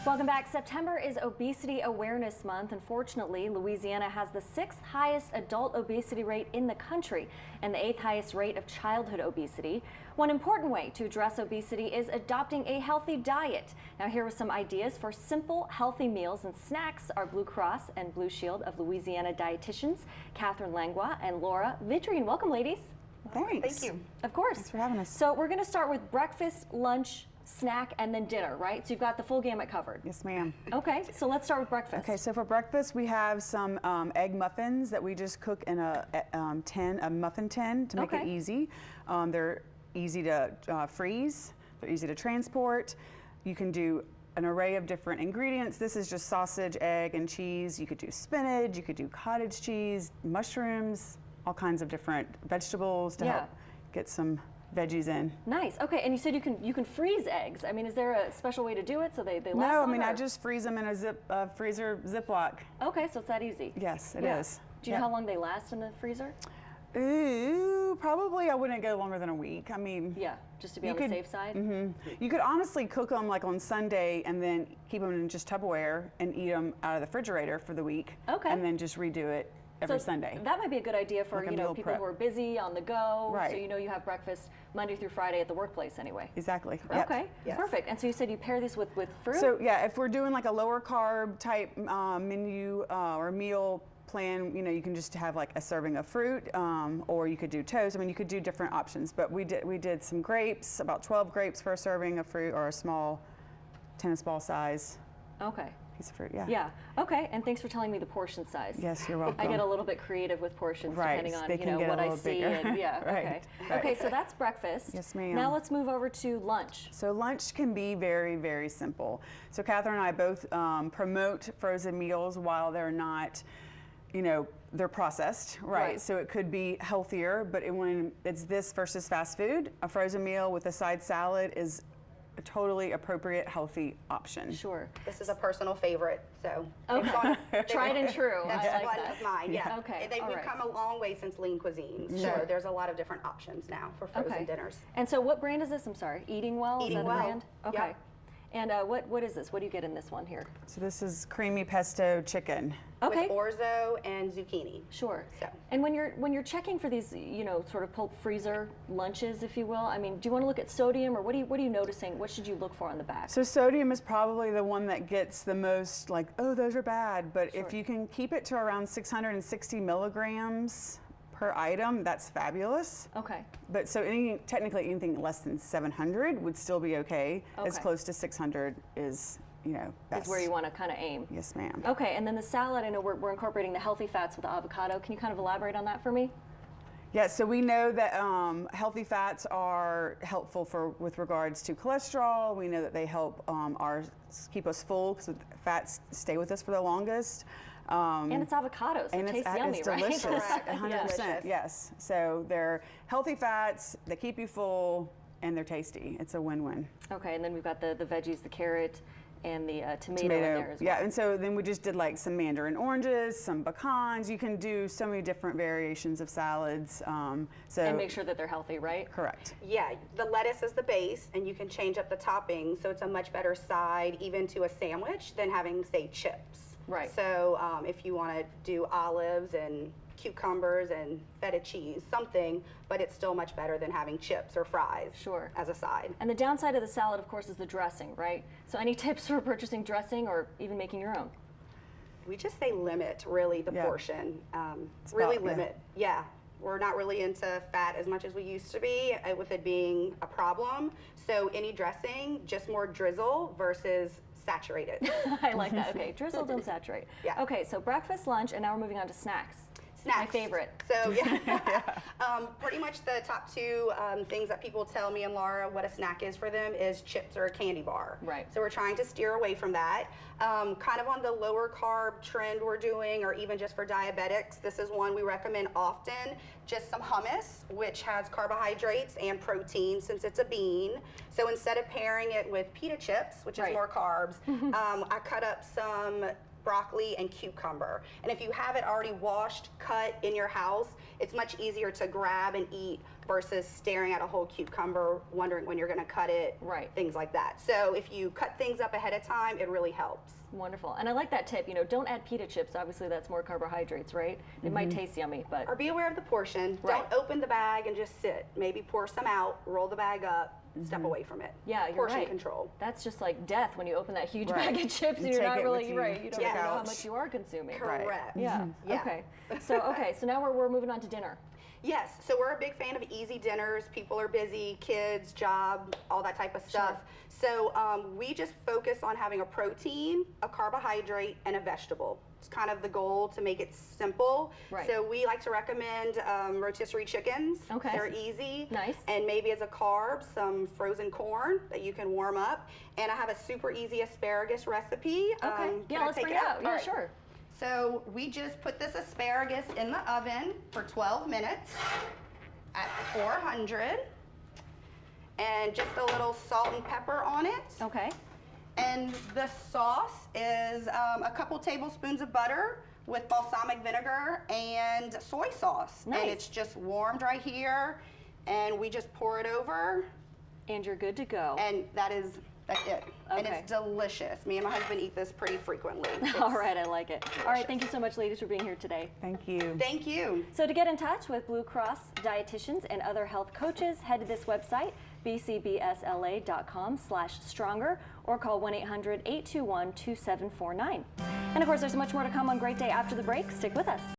Welcome back. September is Obesity Awareness Month. Unfortunately, Louisiana has the 6th highest adult obesity rate in the country and the 8th highest rate of childhood obesity. One important way to address obesity is adopting a healthy diet. Now, here are some ideas for simple, healthy meals and snacks. Our Blue Cross and Blue Shield of Louisiana dietitians, Katherine and Laura Vitrine. Welcome, ladies. Thanks. Thank you. Of course. Thanks for having us. So we're going to start with breakfast, lunch, snack, and then dinner, right? So you've got the full gamut covered. Yes, ma'am. Okay, so let's start with breakfast. Okay, so for breakfast we have some egg muffins that we just cook in a muffin tin to make it easy. They're easy to freeze. They're easy to transport. You can do an array of different ingredients. This is just sausage, egg, and cheese. You could do spinach. You could do cottage cheese, mushrooms, all kinds of different vegetables to help get some veggies in. Nice. Okay, and you said you can freeze eggs. I mean, is there a special way to do it so they last No, I mean, longer? I just freeze them in a freezer Ziploc. Okay, so it's that easy. Yes, it is. Do you know how long they last in the freezer? Ooh, probably I wouldn't go longer than a week. I mean, Yeah, just to be on the safe side. You could honestly cook them like on Sunday and then keep them in just Tupperware and eat them out of the refrigerator for the week. Okay. And then just redo it every Sunday. That might be a good idea for Like a people meal prep. who are busy on the go. Right. So you have breakfast Monday through Friday at the workplace anyway. Exactly. Okay, Yes. perfect. And so you said you pair this with fruit? So yeah, if we're doing like a lower carb type menu or meal plan, you can just have like a serving of fruit, or you could do toast. I mean, you could do different options. But we did some grapes, about 12 grapes for a serving of fruit, or a small tennis ball size Okay. piece of fruit. Yeah. Yeah. Okay. And thanks for telling me the portion size. Yes, you're welcome. I get a little bit creative with portions depending on They can get what a I little see. bigger. And yeah. Right. Okay, so that's breakfast. Yes, ma'am. Now let's move over to lunch. So lunch can be very, very simple. So Katherine and I both promote frozen meals while they're not, they're processed, right? So it could be healthier, but when it's this versus fast food, a frozen meal with a side salad is a totally appropriate, healthy option. Sure. This is a personal favorite, so. Okay. Tried and true. That's I like one that. of mine, yeah. Okay, We've all right. come a long way since lean cuisine, Sure. so there's a lot of different options now for frozen dinners. And so what brand is this? I'm sorry. Eating Well? Eating is that Well. the brand? Okay. Yep. And what is this? What do you get in this one here? So this is creamy pesto chicken. Okay. With orzo and zucchini. Sure. So. And when you're checking for these, sort of pulp freezer lunches, if you will, I mean, do you want to look at sodium, or what are you noticing? What should you look for on the back? So sodium is probably the one that gets the most like, oh, those are bad. But if you can keep it to around 660 milligrams per item, that's fabulous. Okay. But so technically anything less than 700 would still be okay. As Okay. close to 600 is, best. That's where you want to kind of aim. Yes, ma'am. Okay, and then the salad, I know we're incorporating the healthy fats with the avocado. Can you kind of elaborate on that for me? Yeah, so we know that healthy fats are helpful with regards to cholesterol. We know that they help keep us full because fats stay with us for the longest. And it's avocado, so it tastes yummy, it's right? delicious, Correct. 100%, Delicious. yes. So they're healthy fats, they keep you full, and they're tasty. It's a win-win. Okay, and then we've got the veggies, the carrot, and the tomato in there as well. Yeah, and so then we just did like some mandarin oranges, some pecans. You can do so many different variations of salads. And make sure that they're healthy, right? Correct. Yeah, the lettuce is the base, and you can change up the toppings, so it's a much better side even to a sandwich than having, say, chips. Right. So if you want to do olives and cucumbers and feta cheese, something, but it's still much better than having chips or fries as a side. And the downside of the salad, of course, is the dressing, right? So any tips for purchasing dressing or even making your own? We just say limit, really, the portion. Really limit, yeah. We're not really into fat as much as we used to be, with it being a problem. So any dressing, just more drizzle versus saturated. I like that. Okay, drizzle, don't saturate. Yeah. Okay, so breakfast, lunch, and now we're moving on to snacks. Snacks. My favorite. So yeah, pretty much the top two things that people tell me and Laura what a snack is for them is chips or a candy bar. Right. So we're trying to steer away from that. Kind of on the lower carb trend we're doing, or even just for diabetics, this is one we recommend often. Just some hummus, which has carbohydrates and protein since it's a bean. So instead of pairing it with pita chips, which is more carbs, I cut up some broccoli and cucumber. And if you have it already washed, cut in your house, it's much easier to grab and eat versus staring at a whole cucumber, wondering when you're going to cut it, Right. things like that. So if you cut things up ahead of time, it really helps. Wonderful. And I like that tip, don't add pita chips. Obviously, that's more carbohydrates, right? It might taste yummy, but... Or be aware of the portion. Right. Don't open the bag and just sit. Maybe pour some out, roll the bag up, step away from it. Yeah, you're portion right. control. That's just like death when you open that huge Right. bag of chips and You you're take not it really, with you right, you don't to even the know how couch. much you are consuming. Correct. Yeah. Yeah. Okay. So now we're moving on to dinner. Yes, so we're a big fan of easy dinners. People are busy, kids, job, all that type of stuff. So we just focus on having a protein, a carbohydrate, and a vegetable. It's kind of the goal to make it simple. Right. So we like to recommend rotisserie chickens. Okay. They're easy. Nice. And maybe as a carb, some frozen corn that you can warm up. And I have a super easy asparagus recipe. Okay. Can Yeah, I let's take bring it it out. All Yeah, right. sure. So we just put this asparagus in the oven for 12 minutes at 400, and just a little salt and pepper on it. Okay. And the sauce is a couple tablespoons of butter with balsamic vinegar and soy sauce. Nice. And it's just warmed right here, and we just pour it over, And you're good to go. and that's it. And Okay. it's delicious. Me and my husband eat this pretty frequently. All right, I like it. All right, thank you so much, ladies, for being here today. Thank you. Thank you. So to get in touch with Blue Cross dietitians and other health coaches, head to this website, bcbsla.com/stronger, or call 1-800-821-2749. And of course, there's much more to come on Great Day after the break. Stick with us.